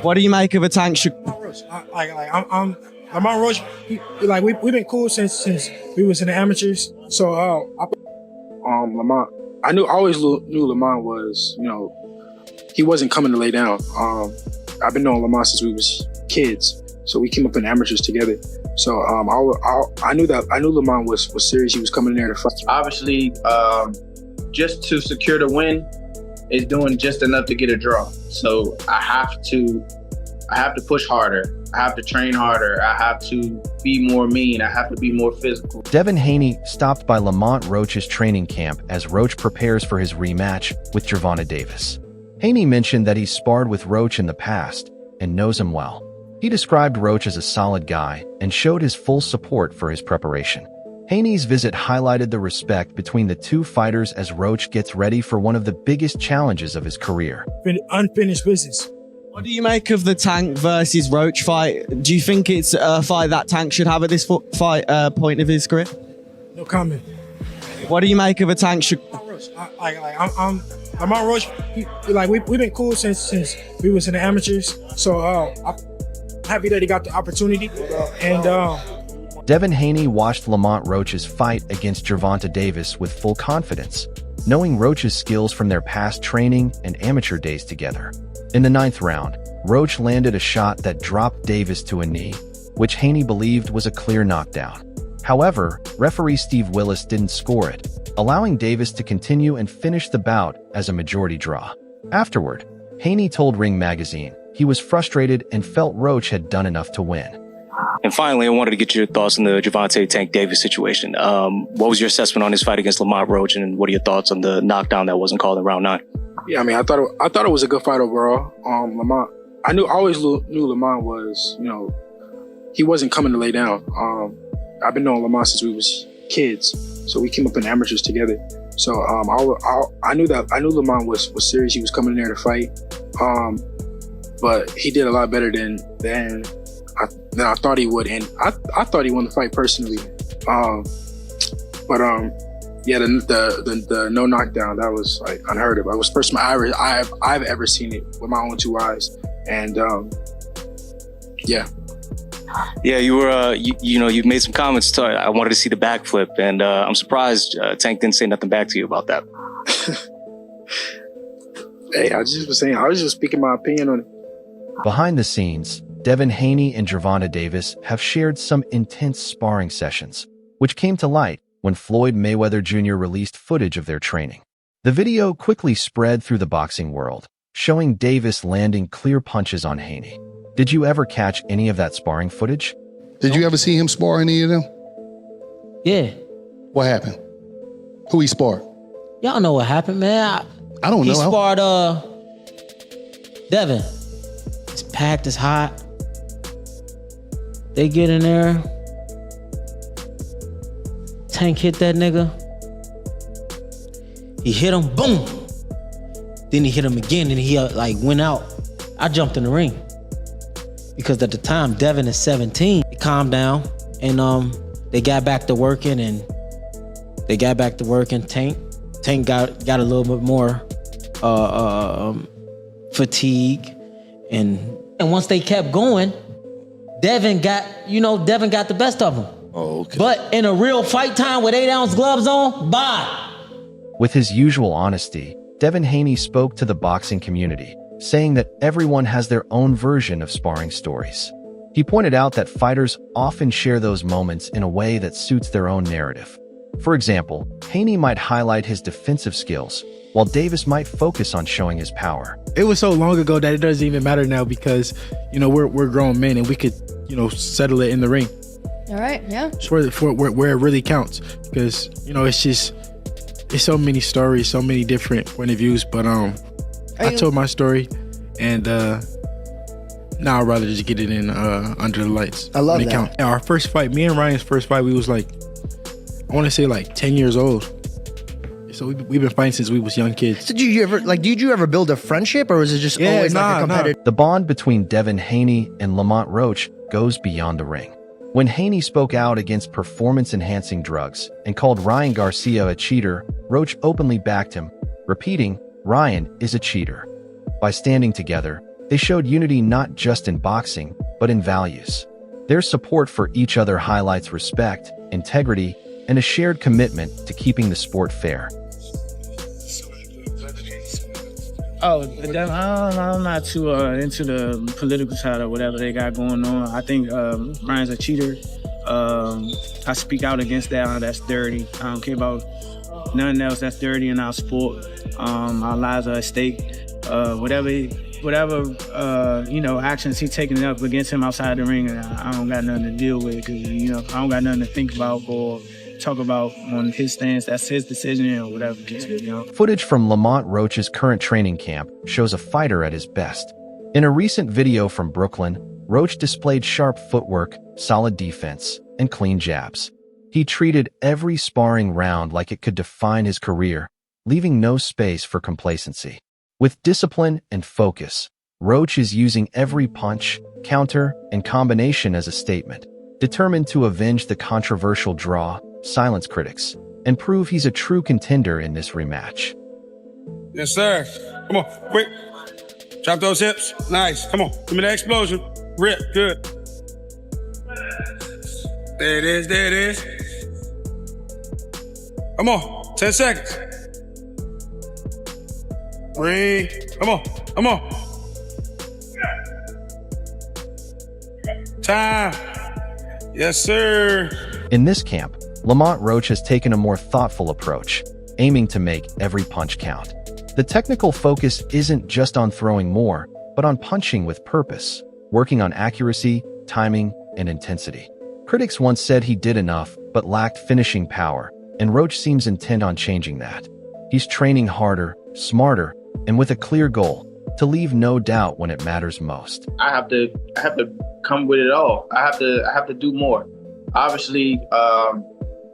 What do you make of a Tank? Lamont Roach. I'm Lamont Roach. We've been cool since we was in the amateurs. So Lamont, I always knew Lamont was, he wasn't coming to lay down. I've been knowing Lamont since we was kids, so we came up in the amateurs together. So I knew Lamont was serious. He was coming in there to fight. Obviously, just to secure the win is doing just enough to get a draw. So I have to push harder. I have to train harder. I have to be more mean. I have to be more physical. Devin Haney stopped by Lamont Roach's training camp as Roach prepares for his rematch with Gervonta Davis. Haney mentioned that he sparred with Roach in the past and knows him well. He described Roach as a solid guy and showed his full support for his preparation. Haney's visit highlighted the respect between the two fighters as Roach gets ready for one of the biggest challenges of his career. Unfinished business. What do you make of the Tank versus Roach fight? Do you think it's a fight that Tank should have at this point of his career? No comment. What do you make of a Tank? Lamont Roach. I'm Lamont Roach. We've been cool since we was in the amateurs. So I'm happy that he got the opportunity. And Devin Haney watched Lamont Roach's fight against Gervonta Davis with full confidence, knowing Roach's skills from their past training and amateur days together. In the 9th round, Roach landed a shot that dropped Davis to a knee, which Haney believed was a clear knockdown. However, referee Steve Willis didn't score it, allowing Davis to continue and finish the bout as a majority draw. Afterward, Haney told Ring Magazine he was frustrated and felt Roach had done enough to win. And finally, I wanted to get your thoughts on the Gervonta Tank Davis situation. What was your assessment on his fight against Lamont Roach, and what are your thoughts on the knockdown that wasn't called in round 9? Yeah, I thought it was a good fight overall. Lamont, I always knew Lamont was, he wasn't coming to lay down. I've been knowing Lamont since we was kids, so we came up in the amateurs together. So I knew Lamont was serious. He was coming in there to fight, but he did a lot better than I thought he would, and I thought he won the fight personally. Yeah, the no knockdown, that was like unheard of. It was the first time I've ever seen it with my own 2 eyes, and yeah. Yeah, you were you've made some comments. I wanted to see the backflip, and I'm surprised Tank didn't say nothing back to you about that. Hey, I was just speaking my opinion on it. Behind the scenes, Devin Haney and Gervonta Davis have shared some intense sparring sessions, which came to light when Floyd Mayweather Jr. released footage of their training. The video quickly spread through the boxing world, showing Davis landing clear punches on Haney. Did you ever catch any of that sparring footage? Did you ever see him spar any of them? Yeah. What happened? Who he sparred? Y'all know what happened, man. I don't know. He sparred Devin. It's packed, it's hot. They get in there. Tank hit that nigga. He hit him, boom. Then he hit him again, and he went out. I jumped in the ring because at the time Devin is 17. He calmed down, and they got back to working, Tank got a little bit more fatigue, and once they kept going, Devin got the best of him. Oh, okay. But in a real fight time with 8-ounce gloves on, bye. With his usual honesty, Devin Haney spoke to the boxing community, saying that everyone has their own version of sparring stories. He pointed out that fighters often share those moments in a way that suits their own narrative. For example, Haney might highlight his defensive skills, while Davis might focus on showing his power. it was so long ago that it doesn't even matter now because we're grown men and we could settle it in the ring. All right, yeah. For where it really counts, because it's so many stories, so many different point of views. But I told my story, and now I'd rather just get it in under the lights. I love that. Our first fight, me and Ryan's first fight, we was I want to say 10 years old. So we've been fighting since we was young kids. So did you ever build a friendship, or was it just always a competitive? The bond between Devin Haney and Lamont Roach goes beyond the ring. When Haney spoke out against performance-enhancing drugs and called Ryan Garcia a cheater, Roach openly backed him, repeating, "Ryan is a cheater." By standing together, They showed unity not just in boxing, but in values. Their support for each other highlights respect, integrity, and a shared commitment to keeping the sport fair. I'm not too into the political side or whatever they got going on. I think Ryan's a cheater. I speak out against that. That's dirty. I don't care about nothing else that's dirty in our sport. Our lives are at stake. Whatever actions he's taking up against him outside the ring, I don't got nothing to deal with, because I don't got nothing to think about or talk about on his stance. That's his decision or whatever. Footage from Lamont Roach's current training camp shows a fighter at his best. In a recent video from Brooklyn, Roach displayed sharp footwork, solid defense, and clean jabs. He treated every sparring round like it could define his career, leaving no space for complacency. With discipline and focus, Roach is using every punch, counter, and combination as a statement, determined to avenge the controversial draw, silence critics, and prove he's a true contender in this rematch. Yes, sir. Come on, quick. Drop those hips. Nice. Come on. Give me that explosion. Rip. Good. There it is. There it is. Come on. 10 seconds. Breathe. Come on. Come on. Time. Yes, sir. In this camp, Lamont Roach has taken a more thoughtful approach, aiming to make every punch count. The technical focus isn't just on throwing more, but on punching with purpose, working on accuracy, timing, and intensity. Critics once said he did enough, but lacked finishing power, and Roach seems intent on changing that. He's training harder, smarter, and with a clear goal, to leave no doubt when it matters most. I have to come with it all. I have to do more. Obviously,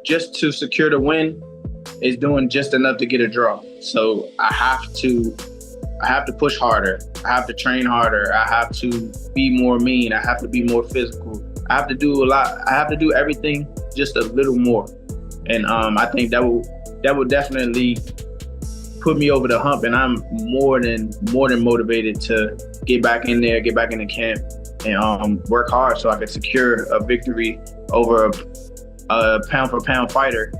just to secure the win is doing just enough to get a draw. So I have to push harder. I have to train harder. I have to be more mean. I have to be more physical. I have to do a lot. I have to do everything just a little more. And I think that will definitely put me over the hump. And I'm more than motivated to get back in there, get back in the camp, and work hard so I can secure a victory over a pound-for-pound fighter,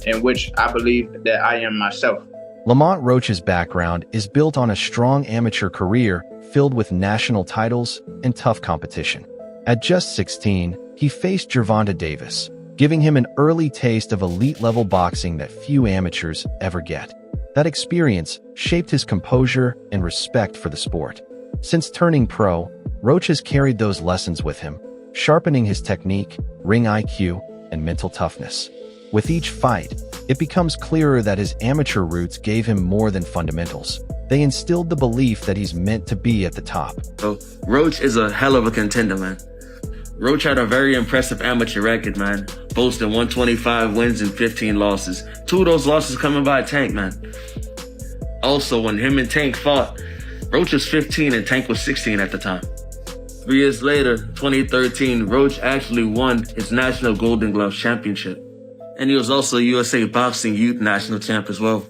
in which I believe that I am myself. Lamont Roach's background is built on a strong amateur career filled with national titles and tough competition. At just 16, he faced Gervonta Davis, giving him an early taste of elite-level boxing that few amateurs ever get. That experience shaped his composure and respect for the sport. Since turning pro, Roach has carried those lessons with him, sharpening his technique, ring IQ, and mental toughness. With each fight, it becomes clearer that his amateur roots gave him more than fundamentals. They instilled the belief that he's meant to be at the top. So, Roach is a hell of a contender, man. Roach had a very impressive amateur record, man, boasting 125 wins and 15 losses. 2 of those losses coming by Tank, man. Also, when him and Tank fought, Roach was 15 and Tank was 16 at the time. 3 years later, 2013, Roach actually won his National Golden Glove Championship. And he was also USA Boxing Youth National Champ as well.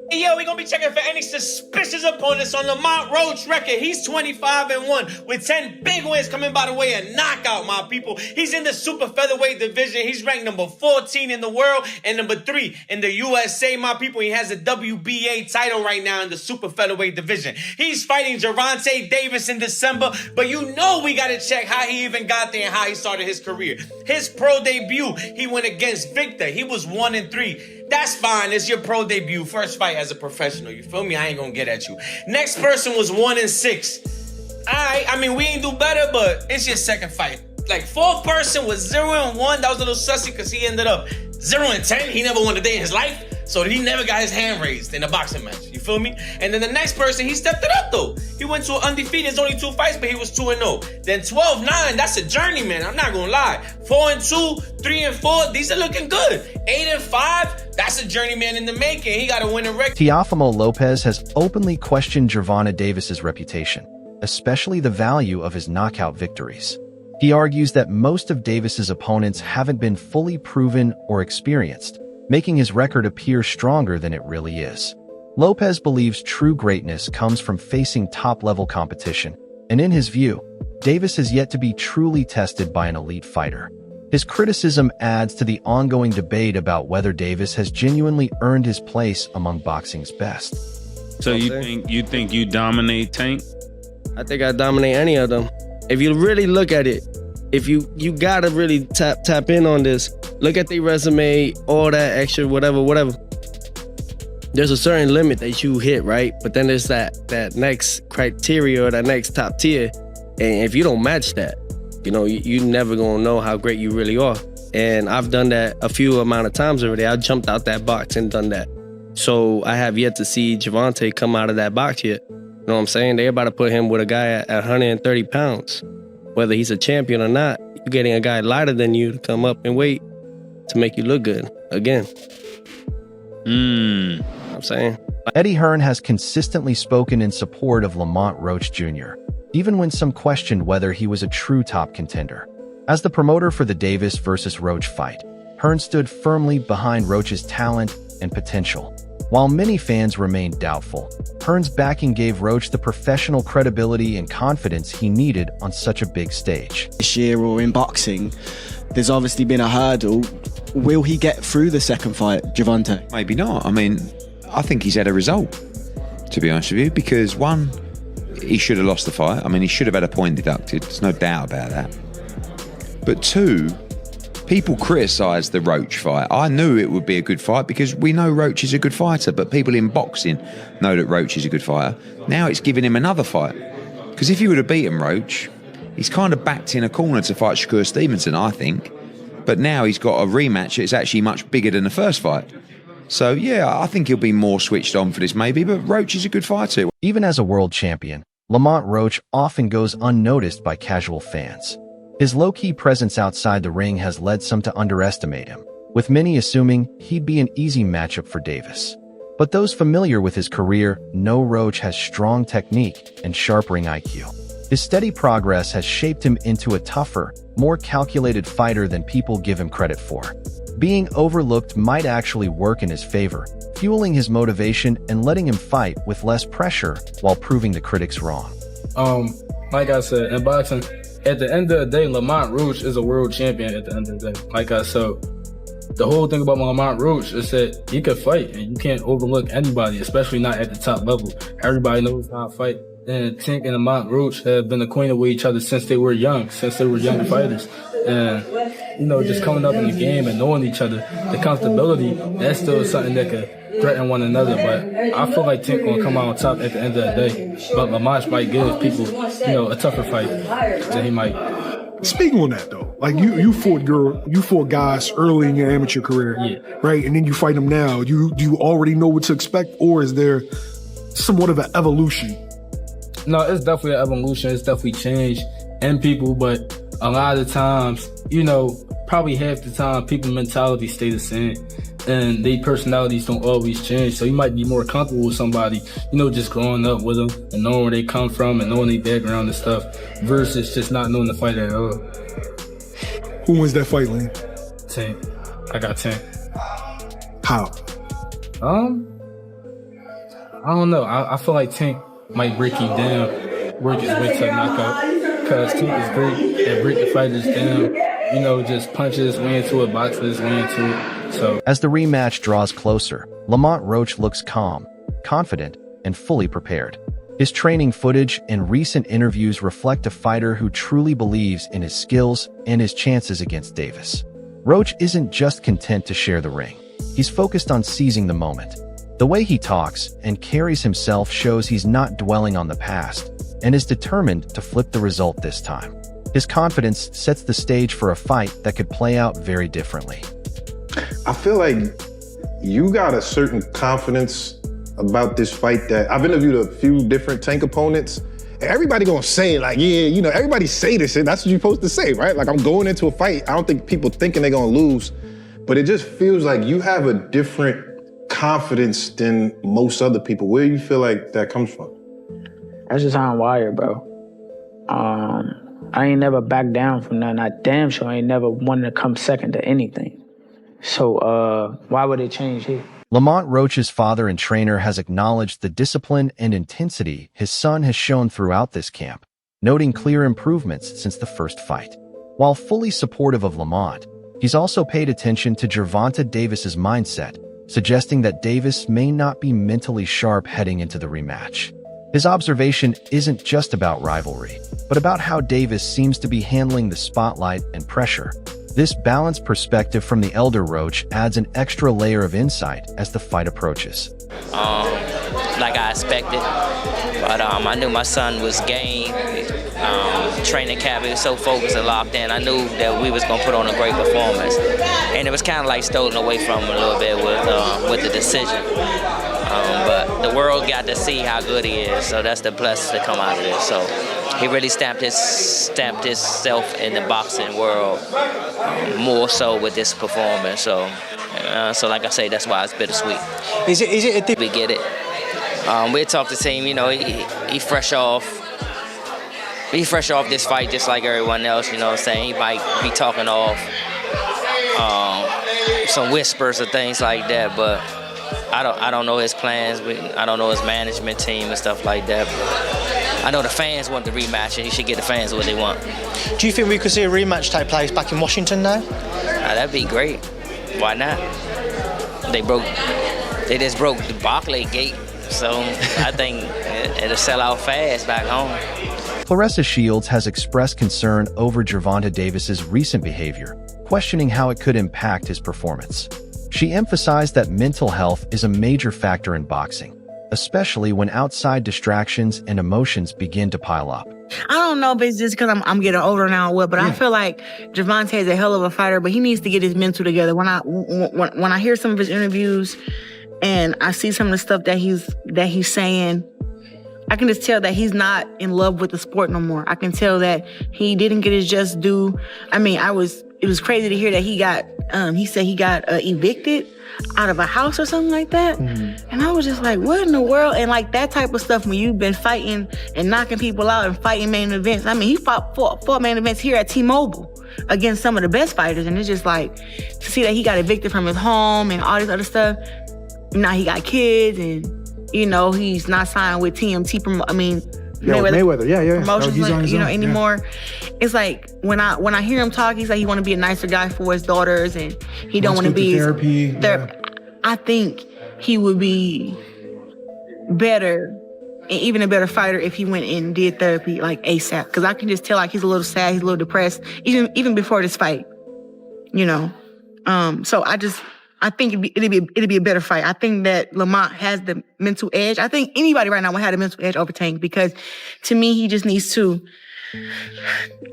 Hey, yo, we're going to be checking for any suspicious opponents on Lamont Roach record. He's 25-1 with 10 big wins coming by the way of knockout, my people. He's in the super featherweight division. He's ranked number 14 in the world and number 3 in the USA, my people. He has a WBA title right now in the super featherweight division. He's fighting Gervonta Davis in December, but you know we got to check how he even got there and how he started his career. His pro debut, he went against Victor. He was 1-3. That's fine. It's your pro debut. First fight as a professional. You feel me? I ain't gonna get at you. Next person was 1-6. Alright, I mean, we ain't do better, but it's your second fight. Like, fourth person was 0-1. That was a little sussy because he ended up 0-10. He never won a day in his life. So he never got his hand raised in a boxing match. You feel me? And then the next person, he stepped it up, though. He went to undefeated. It's only 2 fights, but he was 2-0. Then 12-9, that's a journey, man. I'm not gonna lie. 4-2, 3-4, these are looking good. 8-5, that's a journeyman in the making. He got to win a record. Teofimo Lopez has openly questioned Gervonta Davis's reputation, especially the value of his knockout victories. He argues that most of Davis's opponents haven't been fully proven or experienced, making his record appear stronger than it really is. Lopez believes true greatness comes from facing top-level competition, and in his view, Davis has yet to be truly tested by an elite fighter. His criticism adds to the ongoing debate about whether Davis has genuinely earned his place among boxing's best. So you think you dominate Tank? I think I dominate any of them. If you really look at it, if you gotta really tap in on this, look at the resume, all that extra, whatever. There's a certain limit that you hit, right? But then there's that next criteria or that next top tier. And if you don't match that, you never gonna know how great you really are. And I've done that a few amount of times already. I jumped out that box and done that. So I have yet to see Gervonta come out of that box yet. You know what I'm saying? They're about to put him with a guy at 130 pounds. Whether he's a champion or not, you're getting a guy lighter than you to come up and weight to make you look good again. You know what I'm saying? Eddie Hearn has consistently spoken in support of Lamont Roach Jr., even when some questioned whether he was a true top contender. As the promoter for the Davis versus Roach fight, Hearn stood firmly behind Roach's talent and potential. While many fans remained doubtful, Hearn's backing gave Roach the professional credibility and confidence he needed on such a big stage. This year or in boxing, there's obviously been a hurdle. Will he get through the second fight, Gervonta? Maybe not. I mean, I think he's had a result, to be honest with you, because one, he should have lost the fight. I mean, he should have had a point deducted. There's no doubt about that. But two, people criticised the Roach fight. I knew it would be a good fight because we know Roach is a good fighter, but people in boxing know that Roach is a good fighter. Now it's giving him another fight. Because if he would have beaten Roach, he's kind of backed in a corner to fight Shakur Stevenson, I think. But now he's got a rematch that's actually much bigger than the first fight. So, yeah, I think he'll be more switched on for this maybe, but Roach is a good fighter. Even as a world champion, Lamont Roach often goes unnoticed by casual fans. His low-key presence outside the ring has led some to underestimate him, with many assuming he'd be an easy matchup for Davis. But those familiar with his career know Roach has strong technique and sharp ring IQ. His steady progress has shaped him into a tougher, more calculated fighter than people give him credit for. Being overlooked might actually work in his favor, fueling his motivation and letting him fight with less pressure while proving the critics wrong. Like I said, in boxing, at the end of the day, Lamont Roach is a world champion at the end of the day. Like I said, the whole thing about Lamont Roach is that he could fight, and you can't overlook anybody, especially not at the top level. Everybody knows how to fight. And Tank and Lamont Roach have been acquainted with each other since they were young fighters. And, just coming up in the game and knowing each other, the comfortability, that's still something that could threaten one another. But I feel like Tank will come out on top at the end of the day. But Lamont might give people, a tougher fight than he might. Speaking on that though, like you fought guys early in your amateur career, right? And then you fight them now. Do you already know what to expect, or is there somewhat of an evolution? No, it's definitely an evolution. It's definitely changed in people, but a lot of the times, probably half the time, people's mentality stay the same, and their personalities don't always change. So you might be more comfortable with somebody, just growing up with them and knowing where they come from and knowing their background and stuff, versus just not knowing the fight at all. Who wins that fight, Lane? Tank. I got Tank. How? I don't know. I feel like Tank might break him down, work his way to a knockout, because Tank is great at breaking fighters down, just punches his way into it, boxes his way into it. So as the rematch draws closer, Lamont Roach looks calm, confident, and fully prepared. His training footage and recent interviews reflect a fighter who truly believes in his skills and his chances against Davis. Roach isn't just content to share the ring. He's focused on seizing the moment. The way he talks and carries himself shows he's not dwelling on the past and is determined to flip the result this time. His confidence sets the stage for a fight that could play out very differently. I feel like you got a certain confidence about this fight that I've interviewed a few different Tank opponents, and everybody gonna say like, yeah, everybody say this and that's what you're supposed to say, right? Like, I'm going into a fight. I don't think people thinking they're gonna lose, but it just feels like you have a different confidence than most other people. Where do you feel like that comes from? That's just how I'm wired, bro. I ain't never backed down from nothing. I damn sure ain't never wanted to come second to anything. So why would it change here? Lamont Roach's father and trainer has acknowledged the discipline and intensity his son has shown throughout this camp, noting clear improvements since the first fight. While fully supportive of Lamont, he's also paid attention to Gervonta Davis's mindset, suggesting that Davis may not be mentally sharp heading into the rematch. His observation isn't just about rivalry, but about how Davis seems to be handling the spotlight and pressure. This balanced perspective from the elder Roach adds an extra layer of insight as the fight approaches. Like I expected, but I knew my son was game. Training camp, he was so focused and locked in. I knew that we was gonna put on a great performance, and it was kind of like stolen away from him a little bit with the decision. But the world got to see how good he is, so that's the plus to come out of this. So he really stamped himself in the boxing world more so with this performance. So like I say, that's why it's bittersweet. Is it? We get it. We talked to the team. You know, he fresh off. He fresh off this fight just like everyone else. You know what I'm saying? He might be talking off some whispers or things like that, but I don't know his plans. I don't know his management team and stuff like that. But I know the fans want the rematch, and he should get the fans what they want. Do you think we could see a rematch take place back in Washington now? That'd be great. Why not? They just broke the Barclay gate, so I think it'll sell out fast back home. Claressa Shields has expressed concern over Gervonta Davis's recent behavior, questioning how it could impact his performance. She emphasized that mental health is a major factor in boxing, especially when outside distractions and emotions begin to pile up. I don't know if it's just because I'm getting older now or what, but I feel like Gervonta is a hell of a fighter, but he needs to get his mental together. When I hear some of his interviews and I see some of the stuff that he's saying, I can just tell that he's not in love with the sport no more. I can tell that he didn't get his just due. I mean, it was crazy to hear that he said he got evicted out of a house or something like that. Mm-hmm. And I was just like, what in the world? And like that type of stuff when you've been fighting and knocking people out and fighting main events. I mean, he fought main events here at T-Mobile against some of the best fighters. And it's just like, to see that he got evicted from his home and all this other stuff. Now he got kids and, you know, he's not signed with TMT. Mayweather. Yeah. Promotions, anymore. Yeah. It's like when I hear him talk, he's like he want to be a nicer guy for his daughters, and he don't want to be therapy. I think he would be better, and even a better fighter if he went and did therapy like ASAP. Because I can just tell like he's a little sad, he's a little depressed, even before this fight. You know, so I think it'd be a better fight. I think that Lamont has the mental edge. I think anybody right now would have the mental edge over Tank because, to me, he just needs to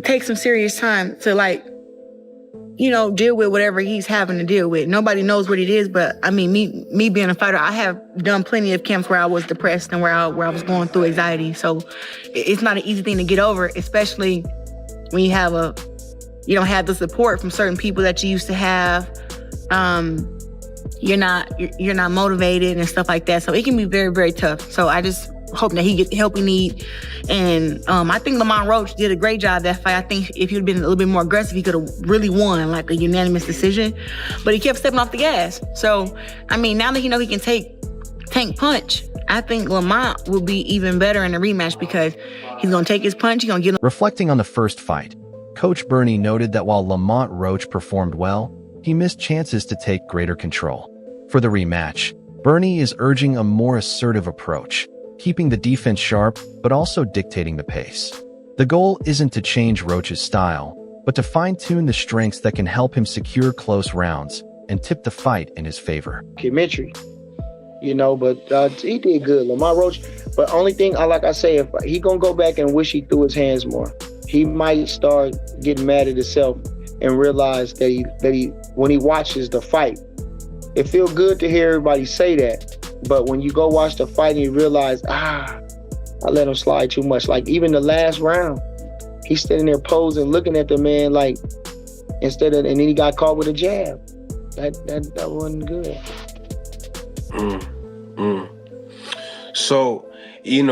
take some serious time to deal with whatever he's having to deal with. Nobody knows what it is, but I mean, me being a fighter, I have done plenty of camps where I was depressed and where I was going through anxiety. So it's not an easy thing to get over, especially when you don't have the support from certain people that you used to have. You're not motivated and stuff like that. So it can be very, very tough. So I just hope that he gets the help he needs. And I think Lamont Roach did a great job that fight. I think if he'd been a little bit more aggressive, he could have really won like a unanimous decision. But he kept stepping off the gas. So, I mean, now that he can take Tank punch, I think Lamont will be even better in the rematch because he's going to take his punch, he's going to get him. Reflecting on the first fight, Coach Bernie noted that while Lamont Roach performed well, he missed chances to take greater control. For the rematch, Bernie is urging a more assertive approach, keeping the defense sharp but also dictating the pace. The goal isn't to change Roach's style, but to fine-tune the strengths that can help him secure close rounds and tip the fight in his favor. Documentary, but he did good, Lamont Roach. But only thing, like I say, if he gonna go back and wish he threw his hands more, he might start getting mad at himself and realize that he when he watches the fight, it feels good to hear everybody say that. But when you go watch the fight and you realize, I let him slide too much. Like even the last round, he's standing there posing, looking at the man like and then he got caught with a jab. That wasn't good. So, you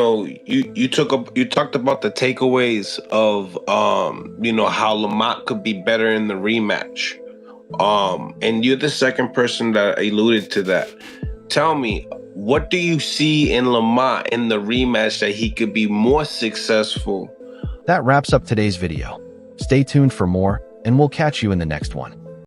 talked about the takeaways of how Lamont could be better in the rematch. And you're the second person that alluded to that. tell me, what do you see in Lamont in the rematch that he could be more successful? That wraps up today's video. Stay tuned for more, and we'll catch you in the next one.